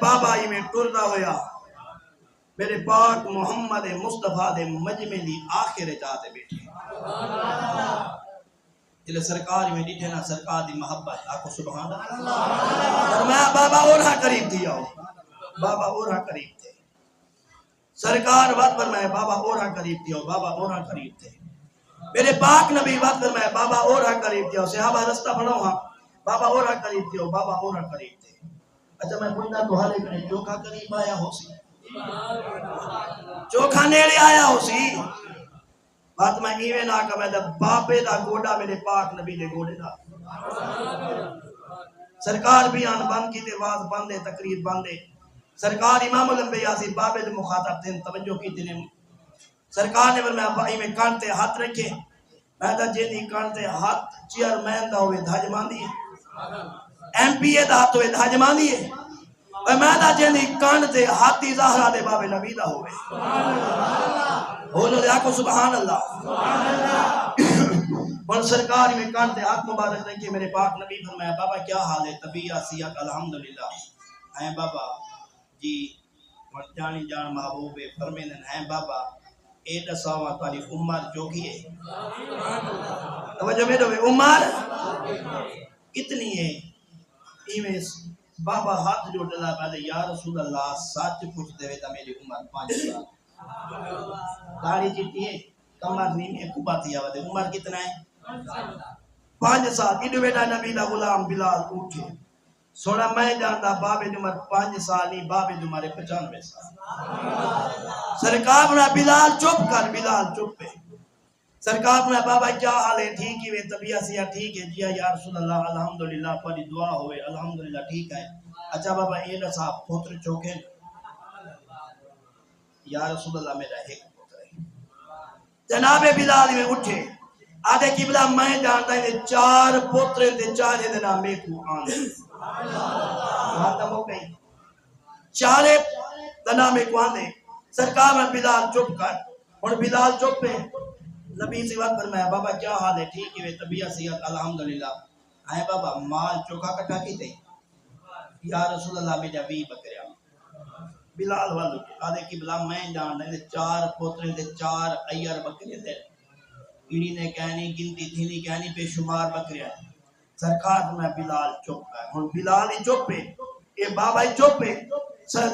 بابا ہی میں ٹردا ہویا میرے پاک محمد مصطفیٰ دے مجمع دی آخر جاتے بیٹھے جلے سرکار میں ڈیٹھے نا سرکار دی محبت آکو سبحان اللہ فرمایا بابا اور ہاں قریب تھی آؤ بابا اور ہاں قریب تھے سرکار بات فرمایا بابا اور ہاں قریب تھی آؤ بابا اور ہاں قریب تھے میرے پاک نبی بات فرمایا بابا اور ہاں قریب تھی آؤ صحابہ رستہ بڑھو ہاں بابا اور ہاں قریب تھی آؤ بابا اور ہاں قریب تھے اچھا میں پوچھنا تو حالے کریں چوکھا قریب آیا ہو سی چوکھا نیڑے آیا ہو سی بات میں ایویں نہ کہ میں باپے دا گوڑا میرے پاک نبی دے گوڑے دا سرکار بھی آن بند کی تے واز بندے تقریر بندے سرکار امام الانبیاء سی بابے دے مخاطب تھے توجہ کی تے سرکار نے فرمایا بھائی میں کان تے ہاتھ رکھے میں دا جیدی کان تے ہاتھ چیئرمین دا ہوئے دھاج ماندی ہے ایم پی اے دا ہاتھ ہوئے دھاج ماندی ہے اور میں دا جیدی کان تے ہاتھی زہرہ دے بابے نبی دا ہوئے بولو دے آکو سبحان اللہ اور سرکار میں کان تے ہاتھ مبارک رکھے میرے پاک نبی فرمایا بابا کیا حال ہے طبیعہ سیاق الحمدللہ ہیں بابا جی جانی جان محبوب فرمیدن ہیں بابا اے دساوا تاری عمر جو کی ہے توجہ میں دو عمر کتنی ہے ایویں بابا ہاتھ جو ڈلا پہلے یا رسول اللہ سچ پوچھ دے تا میری عمر 5 سال داڑھی چٹی ہے کمر نہیں ہے کبا تھی آوے عمر کتنا ہے 5 سال ایڈو بیٹا نبی دا غلام بلال اٹھے سوڑا میں جانتا بابے عمر 5 سال نہیں بابے عمر 95 سال سرکار نے بلال چپ ہے سرکار نے بابا کیا حال ہے ٹھیک ہی طبیعت سیا ٹھیک ہے جی یا رسول اللہ الحمدللہ پڑی دعا ہوئے الحمدللہ ٹھیک ہے اچھا بابا اے صاحب پتر چوکے یا رسول اللہ میرا ایک پتر ہے جناب بلال میں اٹھے آدھے قبلہ میں جانتا ہے 4 پتر تے 4 دے نام میں کو آنے ختم ہو گئی 4 دنا میں کو آنے سرکار میں بلال چپ کر اور بلال چپ پہ نبی سے وقت فرمایا بابا کیا حال ہے ٹھیک ہے طبیعت صحت الحمدللہ آئے بابا مال چوکھا کٹا کی تھی یا رسول اللہ میرا 20 بکریاں بلال والو آدھے کی بلا میں جان رہے 4 پوترے تھے 4 ایار بکریاں تھے انہی نے کہنی گنتی تھی نہیں کہنی بے شمار بکریاں سرکار میں بلال چپ ہے اور بلال ہی چپ ہے یہ بابا ہی چپ ہے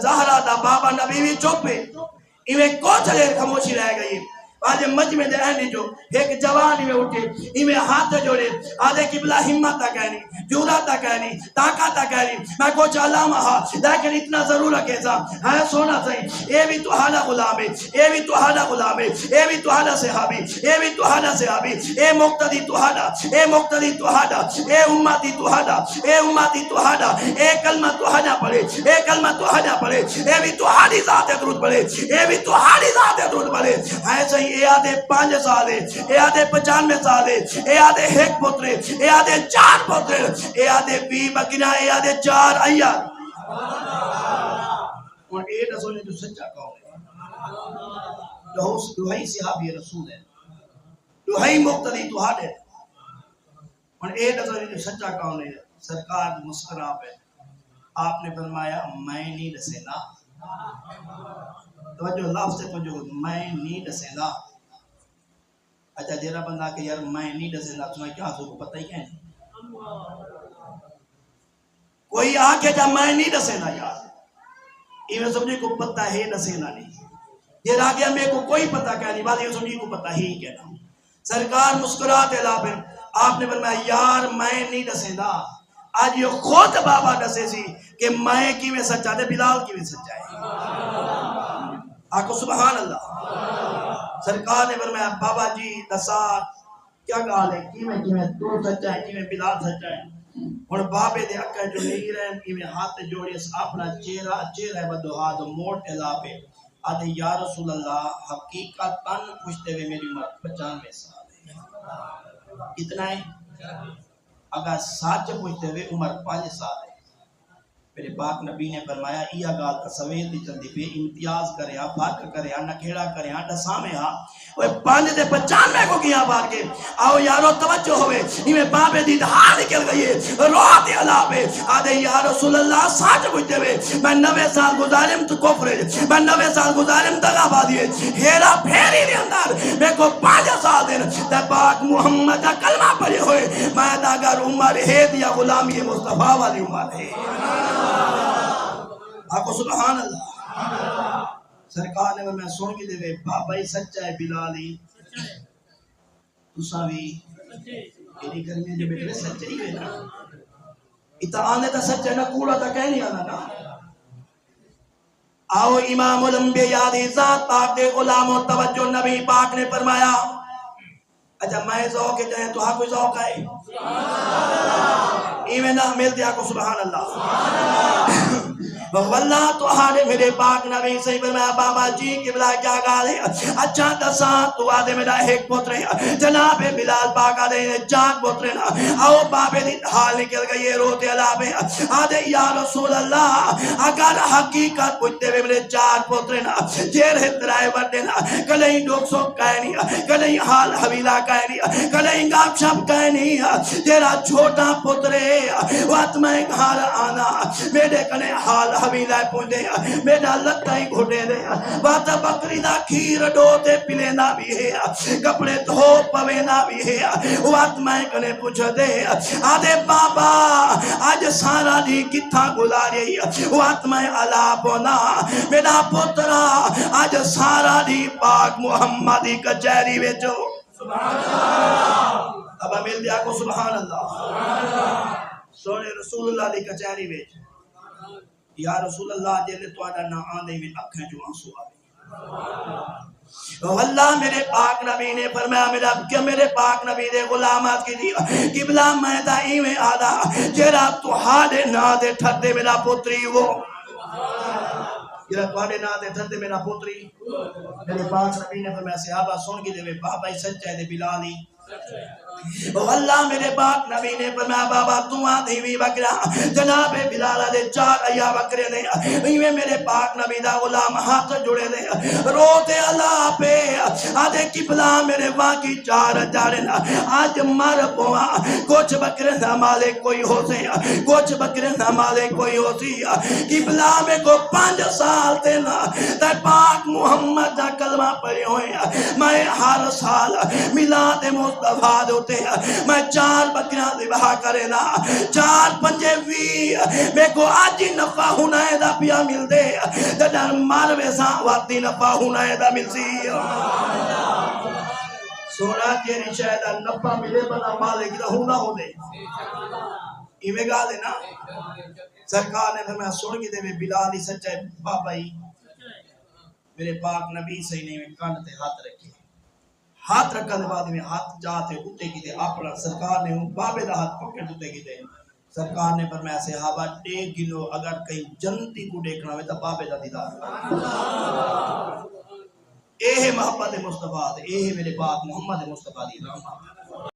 زہرہ دا بابا نبی بھی چپ ہے انہیں کو چلے خاموشی رہ گئی آج مجمع دے اہلی جو ایک جوانی میں اٹھے انہیں ہاتھ جوڑے آدھے کی بلا ہمت تا کہنی جورا تا کہنی طاقت تا کہنی میں کچھ علامہ ہاں لیکن اتنا ضرور رکھے سا ہے سونا صحیح اے بھی تو حالہ غلام ہے اے بھی تو حالہ غلام ہے اے بھی تو حالہ صحابی اے بھی تو حالہ صحابی اے مقتدی تو حالہ اے مقتدی تو حالہ اے امتی تو حالہ اے امتی تو حالہ اے کلمہ تو حالہ پڑھے اے کلمہ تو حالہ پڑھے اے بھی تو حالی ذات درود پڑھے اے بھی تو حالی ذات درود پڑھے ہے صحیح اے آدھے 5 سال ہے اے آدھے 95 سال ہے اے آدھے 1 پتر اے آدھے 4 پتر اے آدھے 20 بکریاں اے آدھے 4 ایار اور اے رسول جو سچا کہو جو دوہائی صحابی رسول ہے دوہائی مقتدی تو حد ہے اور اے رسول جو سچا کہو سرکار مسکرا پہ آپ نے فرمایا میں نہیں دسینا توجہ لفظ سے توجہ میں نہیں دسینا اچھا جیرا بندہ کہ یار میں نہیں دسینا تمہیں کیا حضور کو پتہ ہی کہیں کوئی آکے جا میں نہیں دسینا یار یہ سمجھے کو پتہ ہے دسینا نہیں یہ راگیا میں کو کوئی پتہ کہہ نہیں بات یہ سمجھے کو پتہ ہی کہنا سرکار مسکراتے لابر آپ نے فرمایا یار میں نہیں دسینا آج یہ خود بابا دسے سی کہ میں کی میں سچا دے بلال کی میں سچا ہے آکو سبحان اللہ سرکار نے فرمایا بابا جی دسا کیا کہا لے کی میں تو سچا ہے کی میں بلال سچا ہے اور بابے دے اکھا جو نہیں رہے کی میں ہاتھ جوڑے اپنا چہرہ بدو ہاتھ موٹ الا پہ آدھے یا رسول اللہ حقیقت تن پوچھتے ہوئے میری عمر 95 سال ہے کتنا ہے اگر سچ پوچھتے ہوئے عمر 5 سال ہے میرے پاک نبی نے فرمایا یہ گال کا سویل دی جلدی پہ امتیاز کرے ہاں فرق کرے ہاں نکھیڑا کرے ہاں ڈسامے ہاں وہ 5 دے 95 کو کیا بار کے آؤ یارو توجہ ہوئے ہمیں بابے دی دہا نکل گئی ہے روح دے اللہ پہ آدھے یا رسول اللہ ساتھ پوچھتے ہوئے میں 90 سال گزارم تو کفرے میں 90 سال گزارم دگا بادیے ہیرا پھیری دے اندر میں کو 5 سال دن تے پاک محمد کا کلمہ پڑھے ہوئے میں اگر عمر ہے دیا غلامی مصطفیٰ والی عمر ہے آقا سبحان اللہ سرکار نے میں سن کے دے بابا ہی سچا ہے بلالی تساں بھی ایڈی گرمی جو بیٹھے سچا ہی ہے نا اتا آنے تا سچا ہے نا کوڑا تا کہہ نہیں آنا نا آؤ امام الانبیاء دی ذات پاک دے غلام و توجہ نبی پاک نے فرمایا اچھا میں ذوق کے جائیں تو ہاں کوئی ذوق ہے ایمیں نہ مل دیا کو سبحان اللہ واللہ تو آنے میرے پاک نبی صحیح فرمایا بابا جی قبلہ کیا گال ہے اچھا دسان تو آدھے میرا ایک پتر ہے جناب بلال پاک آدھے چار پتر ہیں آؤ بابے دی حال نکل گئی روتے اللہ پہ آدھے یا رسول اللہ اگر حقیقت پوچھتے ہوئے میرے 4 پتر ہیں جیر ہترائے بڑھتے ہیں کلیں ڈوک سوک کہہ نہیں کلیں حال حویلہ کہہ نہیں کلیں گاپ شب کہہ نہیں تیرا چھوٹا پتر ہے وقت میں گھر آنا میرے کلیں حال حویلہ پوندے میرا لگتا ہی گھٹے دے بات بکری دا کھیر ڈوتے پلینا بھی ہے کپڑے دھو پوینا بھی ہے وقت میں کنے پوچھ دے آدھے بابا آج سارا دی کتھا گزاری وقت میں علا پونا میرا پترا آج سارا دی پاک محمدی کچہری ویچو سبحان اللہ اب امیل دیا کو سبحان اللہ سونے رسول اللہ دی کچہری ویچو یا رسول اللہ جیلے تو آدھا نہ آدھے میں اکھیں جو آنسو آدھے واللہ میرے پاک نبی نے فرمایا میرے پاک نبی دے غلامات کی دی قبلہ میں دا ایویں آدھا جیرا تو ہاڑے نہ دے ٹھتے میرا پتری وہ جیرا تو ہاڑے نہ دے ٹھتے میرا پتری میرے پاک نبی نے فرمایا صحابہ سن کی دے بابا ہی سچ ہے دے بلالی واللہ میرے پاک نبی نے فرمایا بابا تو آدھی بھی بکرا جناب بلال دے 4 ایا بکرے نے ایویں میرے پاک نبی دا غلام ہاتھ جڑے نے روتے اللہ پہ آدھے قبلہ میرے باقی 4 جاڑے نا آج مر پوا کچھ بکرے نہ مالک کوئی ہو سی کچھ بکرے نہ مالک کوئی ہو سی قبلہ میں کو 5 سال تے نا تے پاک محمد دا کلمہ پڑھے ہوئے میں ہر سال میلاد مصطفیٰ ہوتے ہیں میں 4 بکریاں ذبح کرے نا 4 5 20 میں کو آج ہی نفع ہونا ہے دا پیا مل دے در ماروے ساں واتی نفع ہونا ہے دا مل سی سونا تیری شاید نفع ملے بنا مالے کی دا ہونا ہو دے ایمیں گا دے نا سرکار نے فرمایا سن کی دے میں بلالی سچے بابا ہی میرے پاک نبی صحیح نے کان تے ہاتھ رکھے ہاتھ رکھا دے بعد میں ہاتھ جاتے اٹھے کی دے اپنا سرکار نے بابے دا ہاتھ پکڑ اٹھے کی دے سرکار نے فرمایا صحابہ 1 کلو اگر کہیں جنتی کو دیکھنا ہوئے تو بابے دا دیدار اے ہے محبت مصطفیٰ اے ہے میرے پاک محمد مصطفیٰ دی رحمت